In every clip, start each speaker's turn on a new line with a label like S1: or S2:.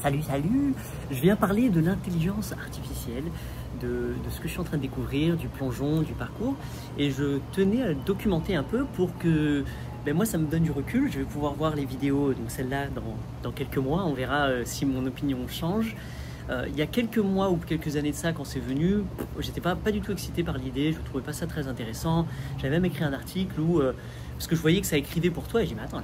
S1: Salut, salut! Je viens parler de l'intelligence artificielle, de ce que je suis en train de découvrir, du plongeon, du parcours. Et je tenais à le documenter un peu pour que moi, ça me donne du recul. Je vais pouvoir voir les vidéos, donc celle-là, dans quelques mois. On verra si mon opinion change. Il y a quelques mois ou quelques années de ça, quand c'est venu, j'étais pas du tout excité par l'idée, je ne trouvais pas ça très intéressant. J'avais même écrit un article où, parce que je voyais que ça écrivait pour toi, et j'ai dit, mais attends,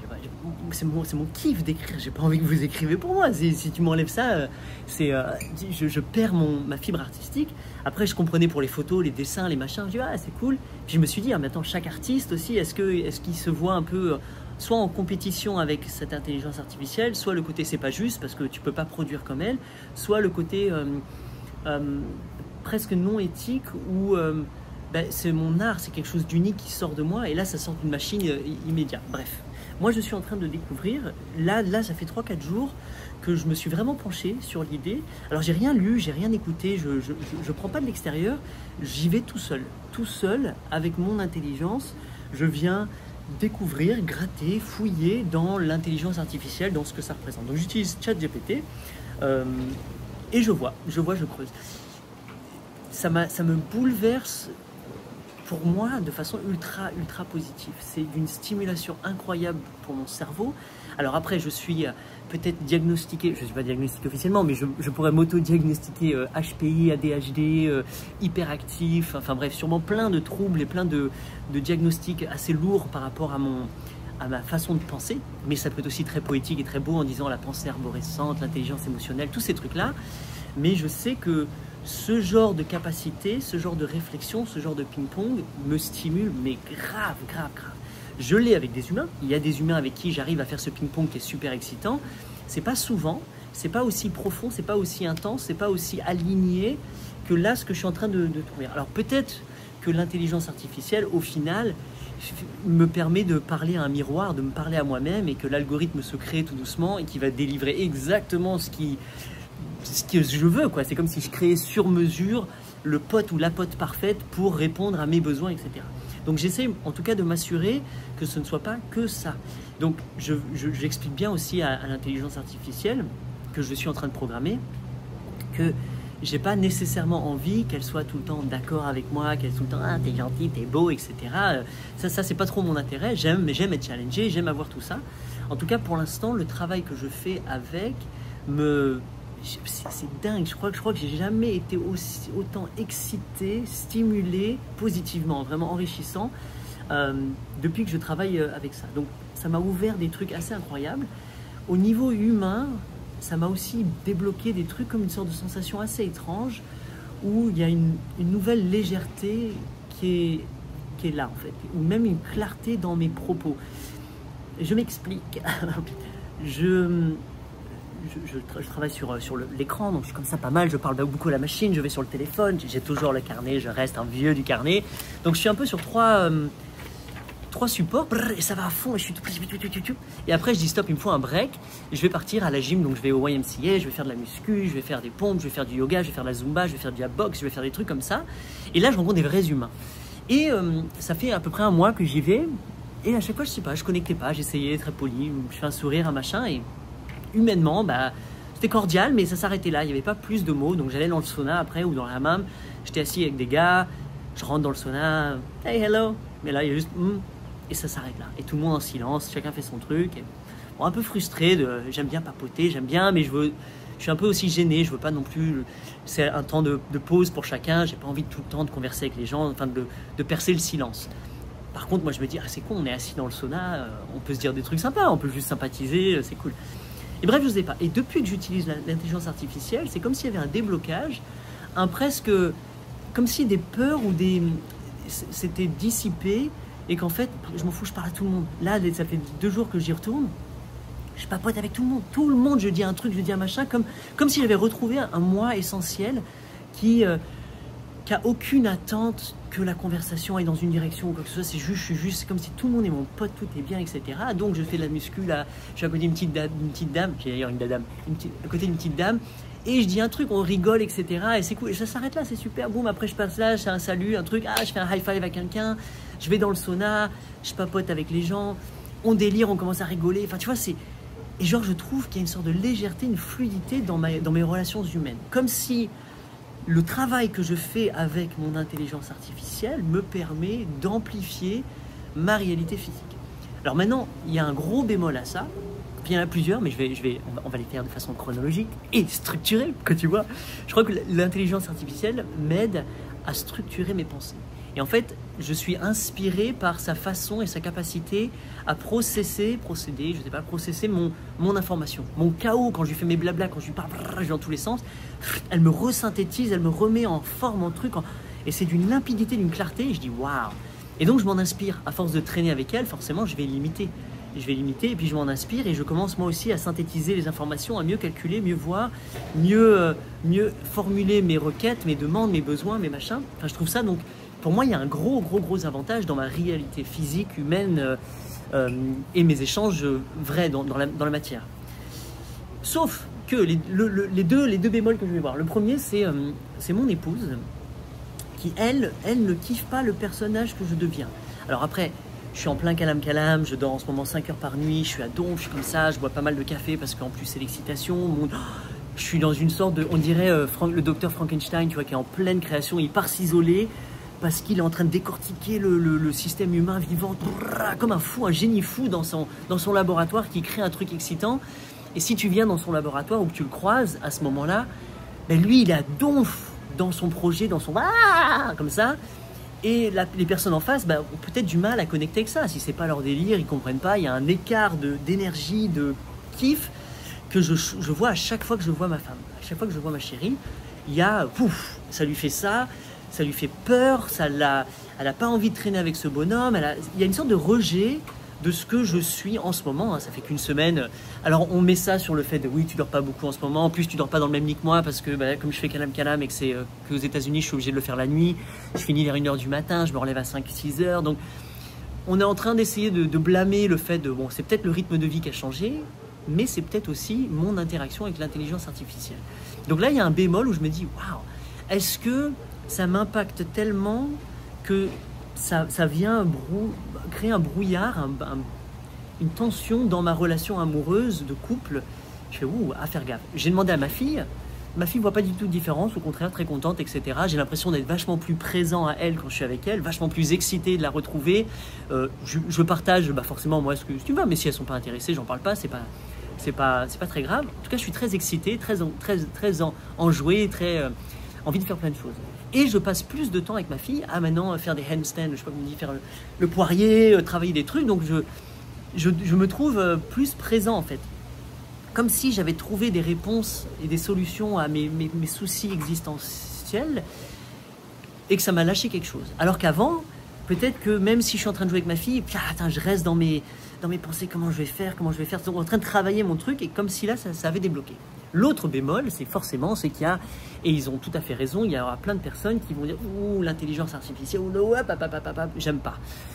S1: c'est mon kiff d'écrire, j'ai pas envie que vous écrivez pour moi. Si tu m'enlèves ça, je perds ma fibre artistique. Après, je comprenais pour les photos, les dessins, les machins, je dis, ah, c'est cool. Puis je me suis dit, ah, mais attends, chaque artiste aussi, est-ce qu'il se voit un peu soit en compétition avec cette intelligence artificielle, soit le côté c'est pas juste parce que tu peux pas produire comme elle, soit le côté presque non éthique où c'est mon art, c'est quelque chose d'unique qui sort de moi et là ça sort d'une machine immédiate. Bref, moi je suis en train de découvrir, là ça fait 3-4 jours que je me suis vraiment penché sur l'idée. Alors j'ai rien lu, j'ai rien écouté, je prends pas de l'extérieur, j'y vais tout seul avec mon intelligence, je viens découvrir, gratter, fouiller dans l'intelligence artificielle, dans ce que ça représente. Donc j'utilise ChatGPT et je creuse. Ça me bouleverse pour moi de façon ultra positive. C'est d'une stimulation incroyable pour mon cerveau. Alors après, je suis peut-être diagnostiqué, je ne suis pas diagnostiqué officiellement, mais je pourrais m'auto-diagnostiquer HPI, ADHD, hyperactif, enfin bref, sûrement plein de troubles et plein de diagnostics assez lourds par rapport à ma façon de penser. Mais ça peut être aussi très poétique et très beau en disant la pensée arborescente, l'intelligence émotionnelle, tous ces trucs-là. Mais je sais que ce genre de capacité, ce genre de réflexion, ce genre de ping-pong me stimule, mais grave. Je l'ai avec des humains. Il y a des humains avec qui j'arrive à faire ce ping-pong qui est super excitant. C'est pas souvent, c'est pas aussi profond, c'est pas aussi intense, c'est pas aussi aligné que là ce que je suis en train de trouver. Alors peut-être que l'intelligence artificielle, au final, me permet de parler à un miroir, de me parler à moi-même et que l'algorithme se crée tout doucement et qui va délivrer exactement ce que je veux, quoi. C'est comme si je créais sur mesure le pote ou la pote parfaite pour répondre à mes besoins, etc. Donc j'essaie en tout cas de m'assurer que ce ne soit pas que ça. Donc j'explique bien aussi à l'intelligence artificielle que je suis en train de programmer que j'ai pas nécessairement envie qu'elle soit tout le temps d'accord avec moi, qu'elle soit tout le temps ah, t'es gentil, t'es beau, etc. Ça c'est pas trop mon intérêt. J'aime être challengé, j'aime avoir tout ça. En tout cas pour l'instant le travail que je fais avec c'est dingue, je crois que j'ai jamais été autant excité, stimulé positivement, vraiment enrichissant depuis que je travaille avec ça. Donc ça m'a ouvert des trucs assez incroyables. Au niveau humain, ça m'a aussi débloqué des trucs comme une sorte de sensation assez étrange où il y a une nouvelle légèreté qui est là en fait, ou même une clarté dans mes propos. Je m'explique. Je travaille sur l'écran, donc je suis comme ça pas mal, je parle beaucoup à la machine, je vais sur le téléphone, j'ai toujours le carnet, je reste un vieux du carnet. Donc je suis un peu sur trois supports, et ça va à fond, et je suis tout. Et après je dis stop, il me faut un break, et je vais partir à la gym, donc je vais au YMCA, je vais faire de la muscu, je vais faire des pompes, je vais faire du yoga, je vais faire de la zumba, je vais faire de la boxe, je vais faire des trucs comme ça. Et là je rencontre des vrais humains. Et ça fait à peu près un mois que j'y vais, et à chaque fois je sais pas, je connectais pas, j'essayais très poli, je fais un sourire, un machin, et humainement, c'était cordial, mais ça s'arrêtait là. Il n'y avait pas plus de mots. Donc j'allais dans le sauna après ou dans la hammam. J'étais assis avec des gars. Je rentre dans le sauna. Hey, hello. Mais là, il y a juste et ça s'arrête là. Et tout le monde en silence. Chacun fait son truc. Et, bon, un peu frustré. J'aime bien papoter, j'aime bien, mais je suis un peu aussi gêné. Je veux pas non plus. C'est un temps de pause pour chacun. J'ai pas envie de tout le temps de converser avec les gens, enfin de percer le silence. Par contre, moi, je me dis, c'est con, on est assis dans le sauna. On peut se dire des trucs sympas. On peut juste sympathiser. C'est cool. Et bref, je ne sais pas. Et depuis que j'utilise l'intelligence artificielle, c'est comme s'il y avait un déblocage, presque comme si des peurs ou c'était dissipé et qu'en fait, je m'en fous, je parle à tout le monde. Là, ça fait 2 jours que j'y retourne, je papote avec tout le monde. Tout le monde, je dis un truc, je dis un machin, comme si j'avais retrouvé un moi essentiel qui a aucune attente que la conversation aille dans une direction ou quoi que ce soit. C'est juste, c'est comme si tout le monde est mon pote, tout est bien, etc. Donc je fais de la muscu, là, je suis à côté d'une petite dame, j'ai d'ailleurs à côté d'une petite dame, et je dis un truc, on rigole, etc. Et c'est cool, et ça s'arrête là, c'est super, boum, après je passe là, je fais un salut, un truc, je fais un high five avec quelqu'un, je vais dans le sauna, je papote avec les gens, on délire, on commence à rigoler, enfin tu vois, Et genre, je trouve qu'il y a une sorte de légèreté, une fluidité dans mes relations humaines. Comme si le travail que je fais avec mon intelligence artificielle me permet d'amplifier ma réalité physique. Alors maintenant, il y a un gros bémol à ça. Il y en a plusieurs, mais on va les faire de façon chronologique et structurée, que tu vois. Je crois que l'intelligence artificielle m'aide à structurer mes pensées. Et en fait, je suis inspiré par sa façon et sa capacité à processer mon information. Mon chaos, quand je lui fais mes blabla, quand je lui parle dans tous les sens, elle me resynthétise, elle me remet en forme, en truc. Et c'est d'une limpidité, d'une clarté, et je dis waouh. Et donc je m'en inspire. À force de traîner avec elle, forcément, je vais l'imiter. Et puis je m'en inspire et je commence moi aussi à synthétiser les informations, à mieux calculer, mieux voir, mieux formuler mes requêtes, mes demandes, mes besoins, mes machins. Enfin, je trouve ça donc, pour moi, il y a un gros avantage dans ma réalité physique, humaine et mes échanges vrais dans la matière. Sauf que les deux bémols que je vais voir. Le premier, c'est mon épouse qui, elle ne kiffe pas le personnage que je deviens. Alors après, je suis en plein calam, je dors en ce moment 5 heures par nuit, je suis à donf, je suis comme ça, je bois pas mal de café parce qu'en plus c'est l'excitation. Je suis dans une sorte de, on dirait le docteur Frankenstein, tu vois, qui est en pleine création, il part s'isoler parce qu'il est en train de décortiquer le système humain vivant, comme un fou, un génie fou dans son laboratoire qui crée un truc excitant. Et si tu viens dans son laboratoire ou que tu le croises à ce moment-là, ben lui il est à donf dans son projet, dans son comme ça. Et les personnes en face ont peut-être du mal à connecter avec ça. Si c'est pas leur délire, ils comprennent pas. Il y a un écart d'énergie, de kiff que je vois à chaque fois que je vois ma femme. À chaque fois que je vois ma chérie, il y a pouf, ça lui fait ça lui fait peur, elle n'a pas envie de traîner avec ce bonhomme. Il y a une sorte de rejet de ce que je suis en ce moment. Hein. Ça fait qu'une semaine. Alors on met ça sur le fait de oui, tu dors pas beaucoup en ce moment. En plus, tu dors pas dans le même lit que moi parce que comme je fais calam et que qu'aux États-Unis, je suis obligé de le faire la nuit. Je finis vers 1h du matin, je me relève à 5-6 heures. Donc on est en train d'essayer de blâmer le fait de bon, c'est peut-être le rythme de vie qui a changé, mais c'est peut-être aussi mon interaction avec l'intelligence artificielle. Donc là, il y a un bémol où je me dis waouh, est-ce que ça m'impacte tellement que ça vient créer un brouillard, une tension dans ma relation amoureuse de couple. Je fais à faire gaffe. J'ai demandé à ma fille voit pas du tout de différence, au contraire très contente, etc. J'ai l'impression d'être vachement plus présent à elle quand je suis avec elle, vachement plus excité de la retrouver. Je partage forcément moi ce que tu veux, mais si elles sont pas intéressées, j'en parle pas, c'est pas très grave. En tout cas, je suis très excité, très enjoué, très envie de faire plein de choses. Et je passe plus de temps avec ma fille à maintenant faire des handstands, je sais pas comment on dit, faire le poirier, travailler des trucs. Donc je me trouve plus présent en fait. Comme si j'avais trouvé des réponses et des solutions à mes soucis existentiels et que ça m'a lâché quelque chose. Alors qu'avant, peut-être que même si je suis en train de jouer avec ma fille, je reste dans mes pensées, comment je vais faire, je suis en train de travailler mon truc et comme si là ça avait débloqué. L'autre bémol, c'est qu'il y a, et ils ont tout à fait raison, il y aura plein de personnes qui vont dire « Ouh, l'intelligence artificielle, j'aime pas ».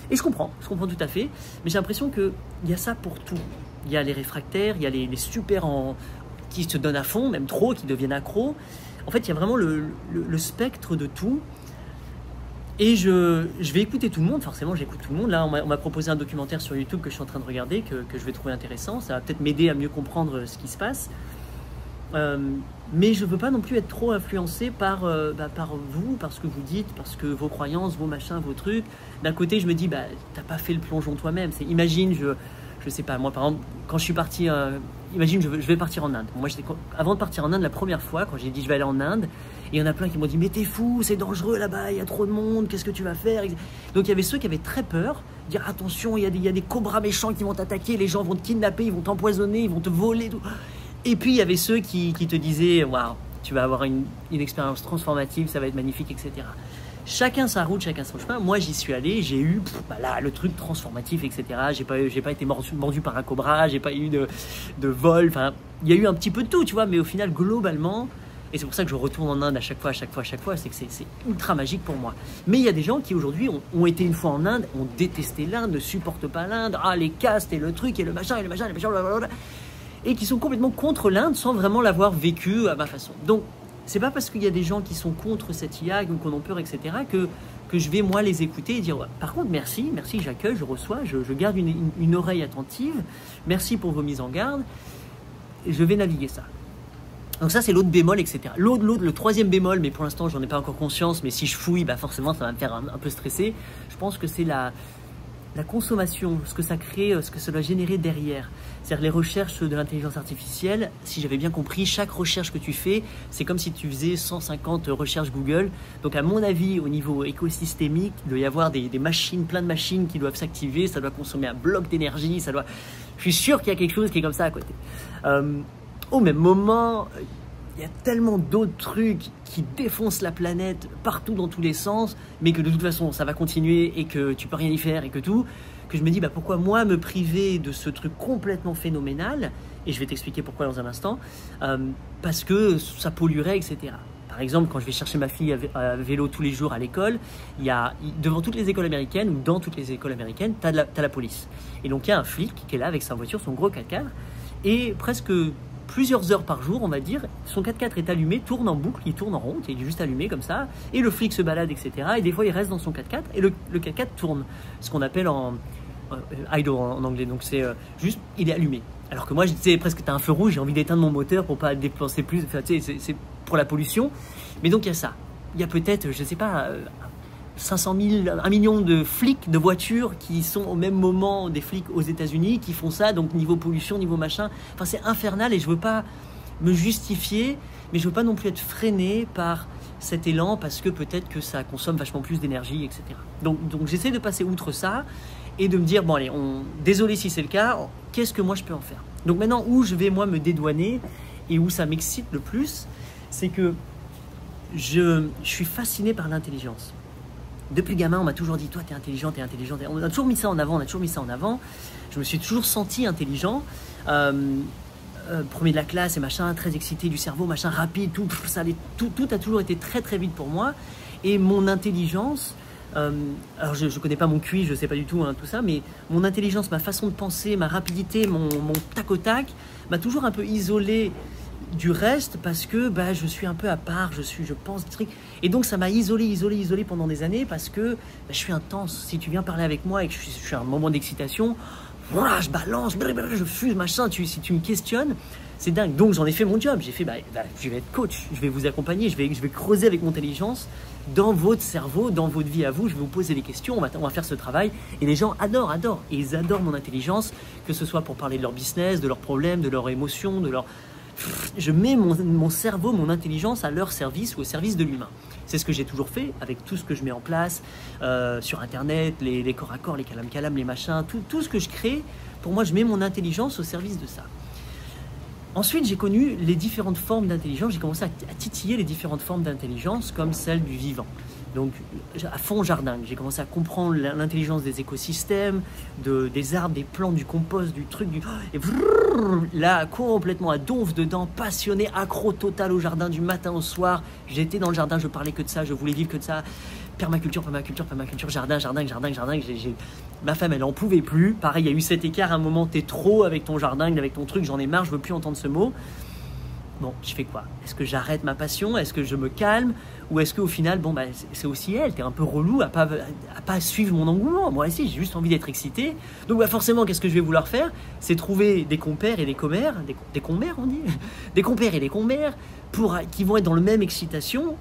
S1: Et je comprends tout à fait, mais j'ai l'impression qu'il y a ça pour tout. Il y a les réfractaires, il y a les super qui se donnent à fond, même trop, qui deviennent accros. En fait, il y a vraiment le spectre de tout. Et je vais écouter tout le monde, forcément j'écoute tout le monde. Là, on m'a proposé un documentaire sur YouTube que je suis en train de regarder, que je vais trouver intéressant. Ça va peut-être m'aider à mieux comprendre ce qui se passe. Mais je ne veux pas non plus être trop influencé par vous, par ce que vous dites, parce que vos croyances, vos machins, vos trucs. D'un côté, je me dis, t'as pas fait le plongeon toi-même. Imagine, je sais pas, moi par exemple, quand je suis parti, imagine, je vais partir en Inde. Moi, avant de partir en Inde, la première fois, quand j'ai dit je vais aller en Inde, et il y en a plein qui m'ont dit, mais t'es fou, c'est dangereux là-bas, il y a trop de monde, qu'est-ce que tu vas faire? Donc il y avait ceux qui avaient très peur, dire attention, il y a des cobras méchants qui vont t'attaquer, les gens vont te kidnapper, ils vont t'empoisonner, ils vont te voler, tout. Et puis il y avait ceux qui te disaient waouh, tu vas avoir une expérience transformative, ça va être magnifique, etc. Chacun sa route, chacun son chemin. Moi j'y suis allé, j'ai eu là, le truc transformatif, etc. J'ai pas été mordu par un cobra, j'ai pas eu de vol. Enfin, il y a eu un petit peu de tout, tu vois, mais au final globalement, et c'est pour ça que je retourne en Inde à chaque fois, c'est que c'est ultra magique pour moi. Mais il y a des gens qui aujourd'hui ont été une fois en Inde, ont détesté l'Inde, ne supportent pas l'Inde, les castes et le truc et le machin, blablabla. Et qui sont complètement contre l'Inde sans vraiment l'avoir vécu à ma façon. Donc, c'est pas parce qu'il y a des gens qui sont contre cette IA ou qu'on en peur, etc., que je vais, moi, les écouter et dire ouais, par contre, merci, j'accueille, je reçois, je garde une oreille attentive, merci pour vos mises en garde. je vais naviguer ça. Donc ça, c'est l'autre bémol, etc. Le troisième bémol, mais pour l'instant, j'en ai pas encore conscience, mais si je fouille, bah forcément, ça va me faire un peu stresser. Je pense que c'est la consommation, ce que ça crée, ce que ça doit générer derrière. C'est-à-dire les recherches de l'intelligence artificielle, si j'avais bien compris, chaque recherche que tu fais, c'est comme si tu faisais 150 recherches Google. Donc à mon avis, au niveau écosystémique, il doit y avoir des machines, plein de machines qui doivent s'activer, ça doit consommer un bloc d'énergie, ça doit... Je suis sûr qu'il y a quelque chose qui est comme ça à côté. Au même moment, il y a tellement d'autres trucs qui défoncent la planète partout dans tous les sens, mais que de toute façon ça va continuer et que tu peux rien y faire et que tout, que je me dis bah, pourquoi moi me priver de ce truc complètement phénoménal, et je vais t'expliquer pourquoi dans un instant, parce que ça polluerait, etc. Par exemple, quand je vais chercher ma fille à vélo tous les jours à l'école, devant toutes les écoles américaines, ou dans toutes les écoles américaines, tu as la police. Et donc il y a un flic qui est là avec sa voiture, son gros 4x4, et presque plusieurs heures par jour, on va dire, son 4x4 est allumé, tourne en boucle, il tourne en rond, il est juste allumé comme ça, et le flic se balade, etc. Et des fois, il reste dans son 4x4, et le 4x4 tourne, ce qu'on appelle en idle en anglais, donc c'est juste, il est allumé. Alors que moi, je disais presque, t'as un feu rouge, j'ai envie d'éteindre mon moteur pour pas dépenser plus, enfin, tu sais, c'est pour la pollution. Mais donc, il y a ça. Il y a peut-être, je sais pas, 500 000, 1 million de flics de voitures qui sont au même moment des flics aux États-Unis qui font ça, donc niveau pollution, niveau machin. Enfin, c'est infernal et je veux pas me justifier, mais je veux pas non plus être freiné par cet élan parce que peut-être que ça consomme vachement plus d'énergie, etc. Donc j'essaie de passer outre ça et de me dire, bon allez, désolé si c'est le cas, qu'est-ce que moi je peux en faire? Donc maintenant, où je vais moi me dédouaner et où ça m'excite le plus, c'est que je suis fasciné par l'intelligence. Depuis gamin, on m'a toujours dit, toi, t'es intelligent, t'es intelligent. On a toujours mis ça en avant, Je me suis toujours senti intelligent. Premier de la classe et machin, très excité du cerveau, machin, rapide, tout a toujours été très très vite pour moi. Et mon intelligence, alors je connais pas mon QI, je sais pas du tout tout ça, mais mon intelligence, ma façon de penser, ma rapidité, mon tac au tac, m'a toujours un peu isolé du reste parce que bah, je suis un peu à part, je pense des trucs. Et donc ça m'a isolé pendant des années parce que bah, je suis intense. Si tu viens parler avec moi et que je suis à un moment d'excitation, voilà, je balance, je fuse, machin, si tu me questionnes, c'est dingue. Donc j'en ai fait mon job, j'ai fait, je vais être coach, je vais vous accompagner, je vais creuser avec mon intelligence dans votre cerveau, dans votre vie à vous, je vais vous poser des questions, on va faire ce travail. Et les gens adorent, et ils adorent mon intelligence, que ce soit pour parler de leur business, de leurs problèmes, de leurs émotions, de leur... Je mets mon cerveau, mon intelligence à leur service ou au service de l'humain. C'est ce que j'ai toujours fait avec tout ce que je mets en place sur Internet, les corps à corps, les calam, les machins, tout ce que je crée. Pour moi, je mets mon intelligence au service de ça. Ensuite, j'ai connu les différentes formes d'intelligence. J'ai commencé à titiller les différentes formes d'intelligence comme celle du vivant. Donc, à fond jardin, j'ai commencé à comprendre l'intelligence des écosystèmes, des arbres, des plantes, du compost, du truc, et là, complètement à donf dedans, passionné, accro total au jardin du matin au soir. J'étais dans le jardin, je parlais que de ça, je voulais vivre que de ça. Permaculture, jardin. Ma femme, elle en pouvait plus. Pareil, il y a eu cet écart à un moment, t'es trop avec ton jardin, avec ton truc, j'en ai marre, je veux plus entendre ce mot. Bon, je fais quoi? Est-ce que j'arrête ma passion? Est-ce que je me calme? Ou est-ce qu'au final, bon, bah, c'est aussi elle, t'es un peu relou à pas suivre mon engouement. Moi aussi, j'ai juste envie d'être excité. Donc bah, forcément, qu'est-ce que je vais vouloir faire? C'est trouver des compères et des commères, des compères on dit, des compères et des commères qui vont être dans le même excitation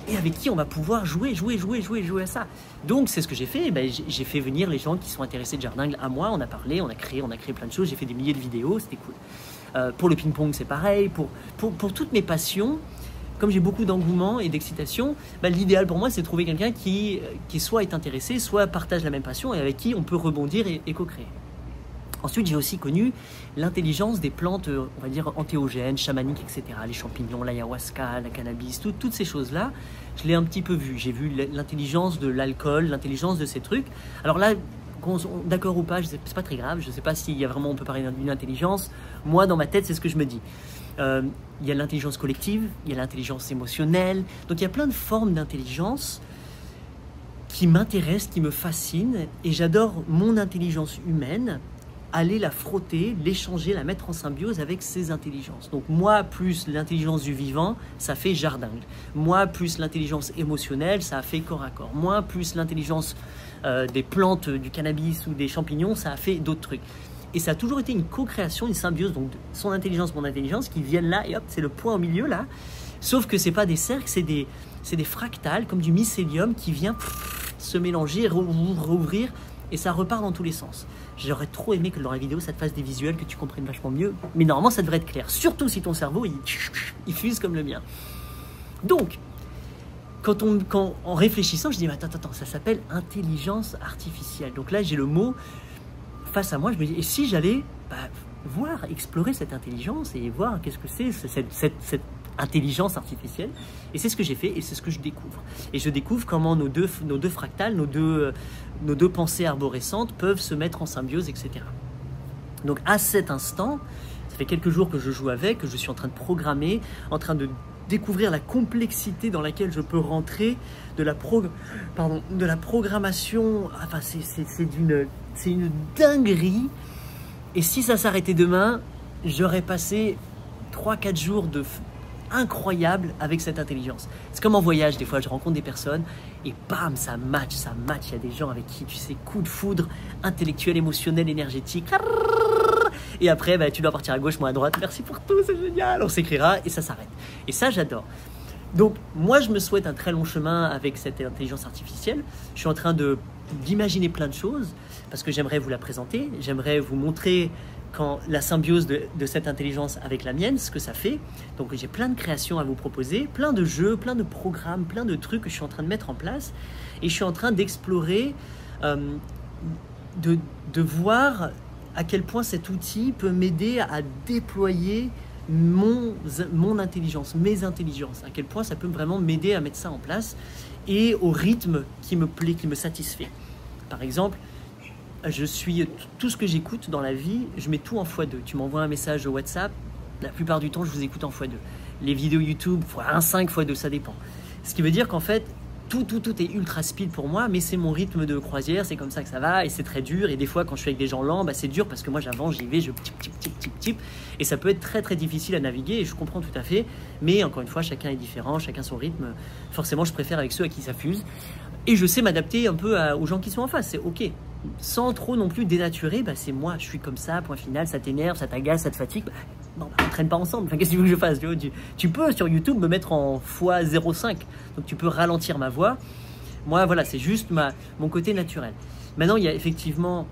S1: et avec qui on va pouvoir jouer à ça. Donc c'est ce que j'ai fait. Ben, j'ai fait venir les gens qui sont intéressés de jardin à moi, on a parlé, on a créé plein de choses, j'ai fait des milliers de vidéos, c'était cool. Pour le ping-pong, c'est pareil. Pour toutes mes passions, comme j'ai beaucoup d'engouement et d'excitation, bah, l'idéal pour moi, c'est de trouver quelqu'un qui soit est intéressé, soit partage la même passion et avec qui on peut rebondir et co-créer. Ensuite, j'ai aussi connu l'intelligence des plantes, on va dire, entéogènes, chamaniques, etc. Les champignons, l'ayahuasca, la cannabis, toutes ces choses-là, je l'ai un petit peu vu. J'ai vu l'intelligence de l'alcool, l'intelligence de ces trucs. Alors là, d'accord ou pas, c'est pas très grave, je sais pas s'il y a vraiment, on peut parler d'une intelligence. Moi, dans ma tête, c'est ce que je me dis. Il y a l'intelligence collective, il y a l'intelligence émotionnelle, donc il y a plein de formes d'intelligence qui m'intéressent, qui me fascinent, et j'adore mon intelligence humaine, aller la frotter, l'échanger, la mettre en symbiose avec ces intelligences. Donc moi, plus l'intelligence du vivant, ça fait jardin. Moi, plus l'intelligence émotionnelle, ça a fait corps à corps. Moi, plus l'intelligence des plantes, du cannabis ou des champignons, ça a fait d'autres trucs. Et ça a toujours été une co-création, une symbiose, donc son intelligence, mon intelligence, qui viennent là, et hop, c'est le point au milieu là. Sauf que c'est pas des cercles, c'est des fractales, comme du mycélium qui vient se mélanger, rouvrir, et ça repart dans tous les sens. J'aurais trop aimé que dans la vidéo, ça te fasse des visuels, que tu comprennes vachement mieux. Mais normalement, ça devrait être clair. Surtout si ton cerveau, il fuse comme le mien. Donc, en réfléchissant, je dis, attends, ça s'appelle intelligence artificielle. Donc là, j'ai le mot face à moi. Je me dis, et si j'allais voir, explorer cette intelligence et voir qu'est-ce que c'est cette intelligence artificielle. Et c'est ce que j'ai fait et c'est ce que je découvre. Et je découvre comment nos deux fractales, nos deux pensées arborescentes peuvent se mettre en symbiose, etc. Donc à cet instant, ça fait quelques jours que je joue avec, que je suis en train de programmer, en train de découvrir la complexité dans laquelle je peux rentrer de la programmation. Enfin, c'est une dinguerie. Et si ça s'arrêtait demain, j'aurais passé 3-4 jours incroyable avec cette intelligence. C'est comme en voyage, des fois je rencontre des personnes et bam, ça match. Il y a des gens avec qui tu sais, coup de foudre intellectuel, émotionnel, énergétique. Et après, tu dois partir à gauche, moi à droite. Merci pour tout, c'est génial. On s'écrira et ça s'arrête. Et ça, j'adore. Donc, moi, je me souhaite un très long chemin avec cette intelligence artificielle. Je suis en train d'imaginer plein de choses parce que j'aimerais vous la présenter. J'aimerais vous montrer la symbiose de cette intelligence avec la mienne, ce que ça fait. Donc j'ai plein de créations à vous proposer, plein de jeux, plein de programmes, plein de trucs que je suis en train de mettre en place. Et je suis en train d'explorer, de voir à quel point cet outil peut m'aider à déployer mon intelligence, mes intelligences. À quel point ça peut vraiment m'aider à mettre ça en place et au rythme qui me plaît, qui me satisfait. Par exemple, tout ce que j'écoute dans la vie, je mets tout en x2. Tu m'envoies un message au WhatsApp, la plupart du temps, je vous écoute en x2. Les vidéos YouTube, x1,5, x2, ça dépend. Ce qui veut dire qu'en fait, tout est ultra speed pour moi, mais c'est mon rythme de croisière, c'est comme ça que ça va, et c'est très dur. Et des fois, quand je suis avec des gens lents, c'est dur parce que moi, j'avance, j'y vais, je type. Et ça peut être très, très difficile à naviguer, et je comprends tout à fait. Mais encore une fois, chacun est différent, chacun son rythme. Forcément, je préfère avec ceux à qui ça fuse. Et je sais m'adapter un peu aux gens qui sont en face, c'est OK. Sans trop non plus dénaturer, c'est moi, je suis comme ça, point final, ça t'énerve, ça t'agace, ça te fatigue. Non, on ne traîne pas ensemble. Enfin, qu'est-ce que tu veux que je fasse? Tu peux sur YouTube me mettre en x0,5, donc tu peux ralentir ma voix. Moi, voilà, c'est juste mon côté naturel. Maintenant, il y a effectivement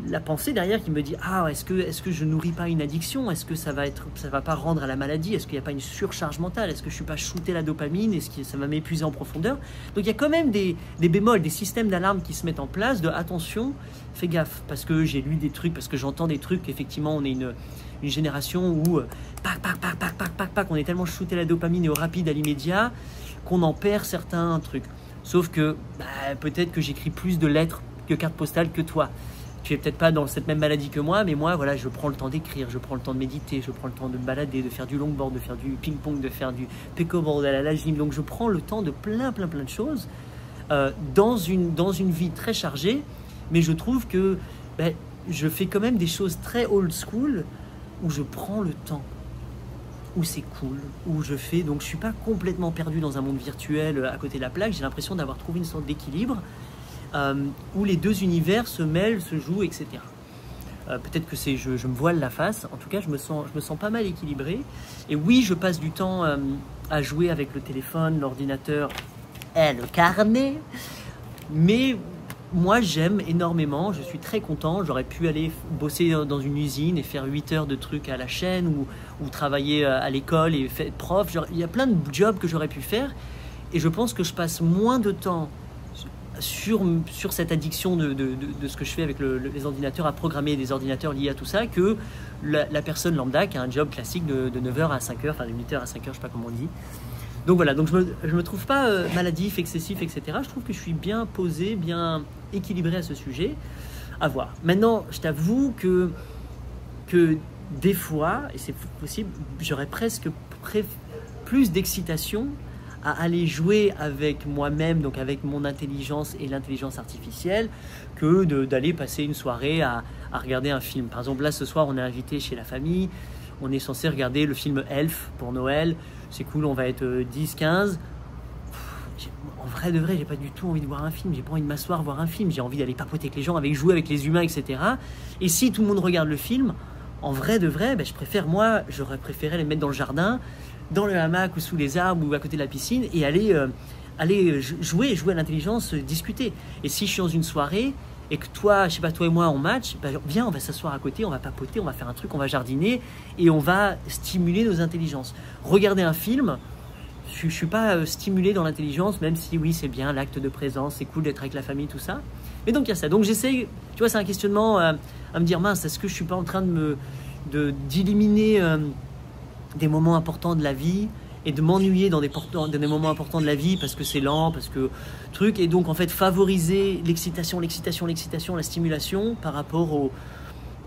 S1: la pensée derrière qui me dit est-ce que je nourris pas une addiction? Est-ce que ça va pas rendre à la maladie? Est-ce qu'il n'y a pas une surcharge mentale? Est-ce que je suis pas shooté la dopamine? Est-ce que ça va m'épuiser en profondeur? Donc il y a quand même des bémols, des systèmes d'alarme qui se mettent en place de attention, fais gaffe, parce que j'ai lu des trucs, parce que j'entends des trucs. Effectivement, on est une génération où on est tellement shooté la dopamine et au rapide, à l'immédiat, qu'on en perd certains trucs. Sauf que peut-être que j'écris plus de lettres que cartes postales que toi. Tu es peut-être pas dans cette même maladie que moi, mais moi, voilà, je prends le temps d'écrire, je prends le temps de méditer, je prends le temps de me balader, de faire du longboard, de faire du ping-pong, de faire du pickleball, d'aller à la gym. Donc, je prends le temps de plein de choses dans une vie très chargée. Mais je trouve que je fais quand même des choses très old school où je prends le temps, où c'est cool, où je fais. Donc, je suis pas complètement perdu dans un monde virtuel à côté de la plaque. J'ai l'impression d'avoir trouvé une sorte d'équilibre. Où les deux univers se mêlent, se jouent, etc. Peut-être que je me voile la face. En tout cas, je me sens pas mal équilibré. Et oui, je passe du temps à jouer avec le téléphone, l'ordinateur et le carnet. Mais moi, j'aime énormément. Je suis très content. J'aurais pu aller bosser dans une usine et faire 8 heures de trucs à la chaîne ou travailler à l'école et être prof. Il y a plein de jobs que j'aurais pu faire. Et je pense que je passe moins de temps sur cette addiction de ce que je fais avec les ordinateurs, à programmer des ordinateurs liés à tout ça, que la personne lambda qui a un job classique de 9h à 5h, enfin de 8h à 5h, je sais pas comment on dit. Donc voilà, donc je me trouve pas maladif, excessif, etc. Je trouve que je suis bien posé, bien équilibré à ce sujet. À voir. Maintenant, je t'avoue que des fois, et c'est possible, j'aurais presque plus d'excitation à aller jouer avec moi-même, donc avec mon intelligence et l'intelligence artificielle, que d'aller passer une soirée à regarder un film. Par exemple, là, ce soir, on est invité chez la famille, on est censé regarder le film Elf pour Noël. C'est cool, on va être 10-15. En vrai de vrai, j'ai pas du tout envie de voir un film, j'ai pas envie de m'asseoir voir un film, j'ai envie d'aller papoter avec les gens, avec jouer avec les humains, etc. Et si tout le monde regarde le film, en vrai de vrai, j'aurais préféré les mettre dans le jardin, dans le hamac ou sous les arbres ou à côté de la piscine et aller jouer à l'intelligence, discuter. Et si je suis dans une soirée et que toi, je sais pas, toi et moi on match, viens, on va s'asseoir à côté, on va papoter, on va faire un truc, on va jardiner et on va stimuler nos intelligences. Regarder un film, je suis pas stimulé dans l'intelligence, même si oui, c'est bien l'acte de présence, c'est cool d'être avec la famille, tout ça. Mais donc il y a ça. Donc j'essaye, tu vois, c'est un questionnement à me dire, mince, est-ce que je suis pas en train d'éliminer des moments importants de la vie et de m'ennuyer dans des moments importants de la vie parce que c'est lent, parce que truc, et donc en fait favoriser l'excitation, la stimulation par rapport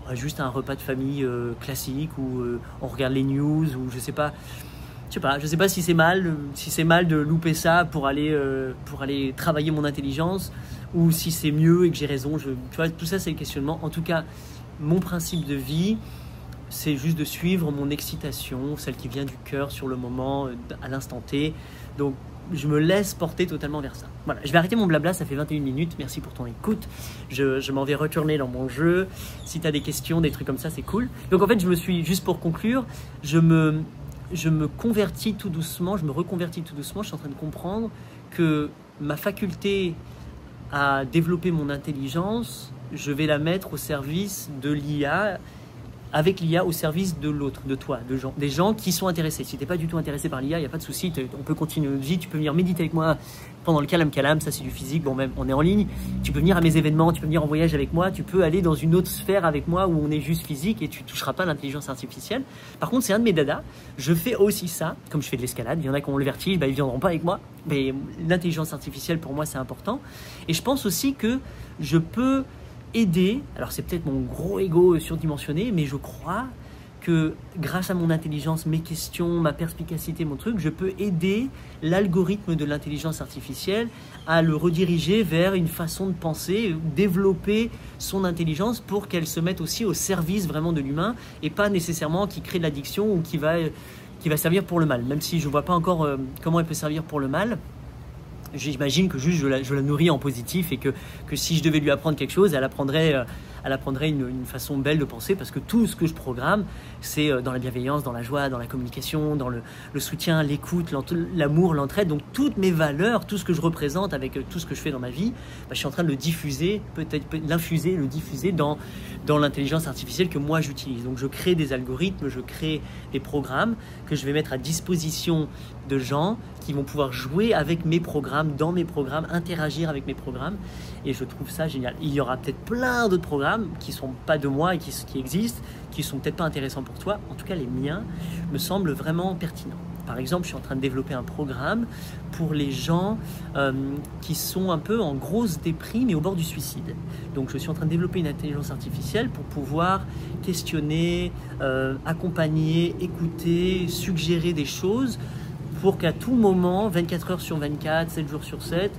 S1: à juste un repas de famille classique où on regarde les news ou je sais pas si c'est mal de louper ça pour aller travailler mon intelligence ou si c'est mieux et que j'ai raison. Tu vois, tout ça c'est le questionnement. En tout cas, mon principe de vie, c'est juste de suivre mon excitation, celle qui vient du cœur sur le moment, à l'instant T. Donc, je me laisse porter totalement vers ça. Voilà, je vais arrêter mon blabla, ça fait 21 minutes. Merci pour ton écoute. Je m'en vais retourner dans mon jeu. Si tu as des questions, des trucs comme ça, c'est cool. Donc, en fait, juste pour conclure, je me convertis tout doucement, je me reconvertis tout doucement. Je suis en train de comprendre que ma faculté à développer mon intelligence, je vais la mettre au service de l'IA, avec l'IA au service de l'autre, de toi, des gens qui sont intéressés. Si tu n'es pas du tout intéressé par l'IA, il n'y a pas de souci, on peut continuer notre vie, tu peux venir méditer avec moi pendant le Kalam, ça c'est du physique, bon même on est en ligne, tu peux venir à mes événements, tu peux venir en voyage avec moi, tu peux aller dans une autre sphère avec moi où on est juste physique et tu ne toucheras pas l'intelligence artificielle. Par contre, c'est un de mes dadas, je fais aussi ça, comme je fais de l'escalade, il y en a qui ont le vertige, ils ne viendront pas avec moi, mais l'intelligence artificielle pour moi c'est important. Et je pense aussi que je peux aider, alors c'est peut-être mon gros ego surdimensionné, mais je crois que grâce à mon intelligence, mes questions, ma perspicacité, mon truc, je peux aider l'algorithme de l'intelligence artificielle à le rediriger vers une façon de penser, développer son intelligence pour qu'elle se mette aussi au service vraiment de l'humain et pas nécessairement qui crée de l'addiction ou qui va servir pour le mal, même si je ne vois pas encore comment elle peut servir pour le mal. J'imagine que juste je la nourris en positif et que si je devais lui apprendre quelque chose, elle apprendrait une façon belle de penser parce que tout ce que je programme, c'est dans la bienveillance, dans la joie, dans la communication, dans le soutien, l'écoute, l'amour, l'entraide. Donc toutes mes valeurs, tout ce que je représente avec tout ce que je fais dans ma vie, je suis en train de le diffuser, peut-être l'infuser, le diffuser dans l'intelligence artificielle que moi j'utilise. Donc je crée des algorithmes, je crée des programmes que je vais mettre à disposition de gens qui vont pouvoir jouer avec mes programmes, dans mes programmes, interagir avec mes programmes. Et je trouve ça génial. Il y aura peut-être plein d'autres programmes qui ne sont pas de moi et qui existent, qui ne sont peut-être pas intéressants pour toi. En tout cas, les miens me semblent vraiment pertinents. Par exemple, je suis en train de développer un programme pour les gens qui sont un peu en grosse déprime et au bord du suicide. Donc, je suis en train de développer une intelligence artificielle pour pouvoir questionner, accompagner, écouter, suggérer des choses pour qu'à tout moment, 24 heures sur 24, 7 jours sur 7,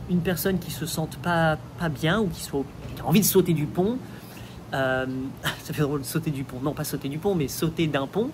S1: une personne qui se sente pas bien ou qui a envie de sauter du pont, ça fait drôle de sauter du pont, non pas sauter du pont, mais sauter d'un pont,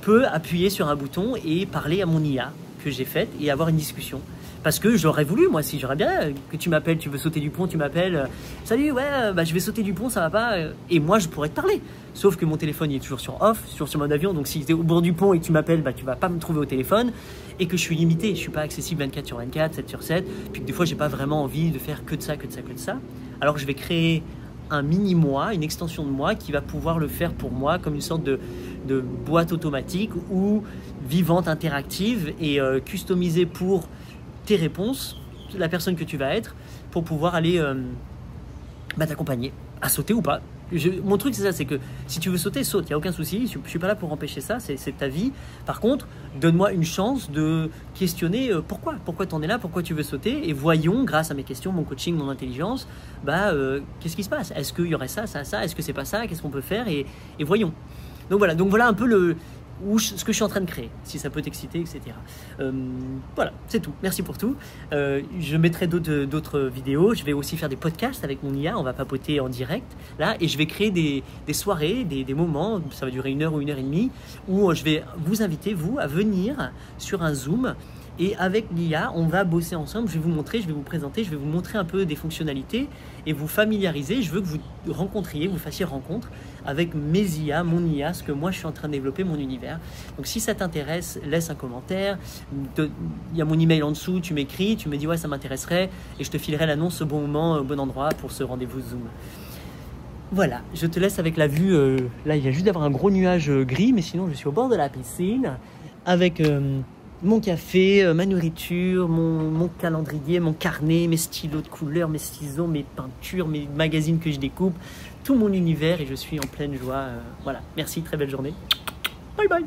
S1: peut appuyer sur un bouton et parler à mon IA que j'ai faite et avoir une discussion. Parce que j'aurais voulu, moi, si j'aurais bien que tu m'appelles, tu veux sauter du pont, tu m'appelles, salut, ouais, je vais sauter du pont, ça va pas, et moi je pourrais te parler. Sauf que mon téléphone il est toujours sur off, sur mode avion, donc si tu es au bord du pont et que tu m'appelles, tu vas pas me trouver au téléphone, et que je suis limité, je suis pas accessible 24 sur 24, 7 sur 7, puis que des fois j'ai pas vraiment envie de faire que de ça. Alors je vais créer un mini-moi, une extension de moi qui va pouvoir le faire pour moi comme une sorte de boîte automatique ou vivante, interactive et customisée pour tes réponses, la personne que tu vas être, pour pouvoir aller t'accompagner à sauter ou pas. Mon truc c'est ça, c'est que si tu veux sauter, saute, il n'y a aucun souci, je ne suis pas là pour empêcher ça, c'est ta vie. Par contre, donne-moi une chance de questionner pourquoi tu en es là, pourquoi tu veux sauter, et voyons, grâce à mes questions, mon coaching, mon intelligence, qu'est-ce qui se passe, est-ce qu'il y aurait ça, est-ce que c'est pas ça, qu'est-ce qu'on peut faire, et voyons. Donc voilà un peu ce que je suis en train de créer, si ça peut t'exciter, etc. Voilà, c'est tout. Merci pour tout. Je mettrai d'autres vidéos. Je vais aussi faire des podcasts avec mon IA. On va papoter en direct, là. Et je vais créer des soirées, des moments, ça va durer 1 heure ou 1 heure et demie, où je vais vous inviter, vous, à venir sur un Zoom Et avec l'IA, on va bosser ensemble, je vais vous montrer, je vais vous présenter, je vais vous montrer un peu des fonctionnalités et vous familiariser. Je veux que vous rencontriez, vous fassiez rencontre avec mes IA, mon IA, ce que moi je suis en train de développer, mon univers. Donc si ça t'intéresse, laisse un commentaire. Il y a mon email en dessous, tu m'écris, tu me dis ouais ça m'intéresserait et je te filerai l'annonce au bon moment, au bon endroit pour ce rendez-vous Zoom. Voilà, je te laisse avec la vue. Là, il y a juste d'avoir un gros nuage gris, mais sinon je suis au bord de la piscine avec mon café, ma nourriture, mon calendrier, mon carnet, mes stylos de couleur, mes ciseaux, mes peintures, mes magazines que je découpe, tout mon univers et je suis en pleine joie. Voilà, merci, très belle journée. Bye bye.